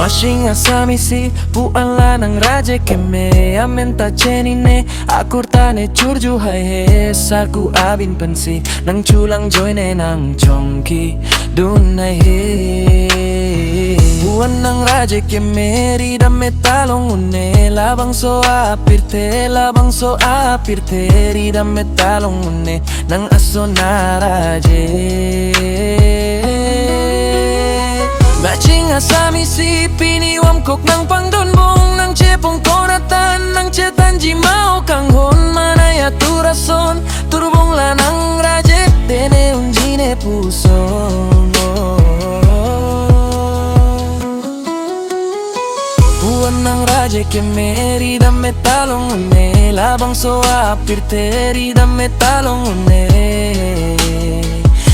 Mashinga samisi puala nang raje keme amenta chenine akurtane churju hai he saku abin pensi nang chulang joine nang chongki dunai he buan nang raje keme rida metalong une labang so apirte rida metalong une nang asona raje Matching asami si piniwam kok nang pangdonbong nang cepong konatan nang cetanji mau kanghon manaya turason turbong lanang raje dene unjine pusong buan nang raje ke meri dam metalong une labang so apirte dam metalong une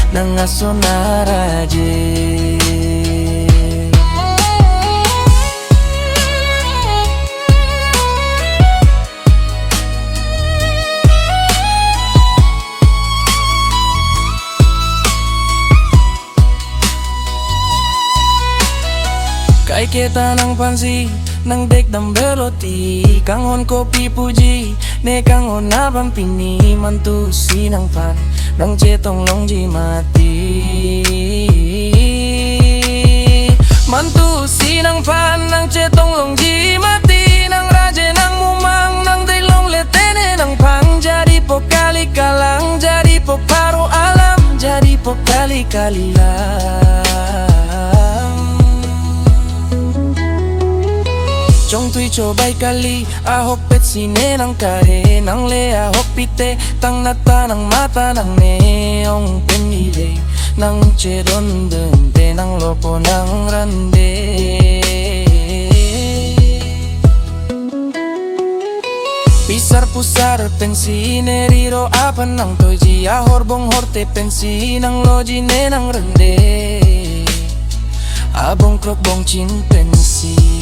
nang asona raje Kay kita nang pansi nang dek dam beloti kangon kopi puji ne kangon abang pini mantu sinang pan nang cetong longji mati mantu sinang pan nang cetong longji mati nang raje nang mumang nang delong letene nang pang jadi pokali kalang jadi paro alam jadi pokali kalilang Chong tui cho bay kali ahok pet sine nang kare nang le ahok pite tang nata nang mata nang neong penile nang chedon dente nang lopo nang rande pisar pusar pensine riro apan nang toji ahor bong horte pensi nang loji ne nang rande abong krok bong chin pensi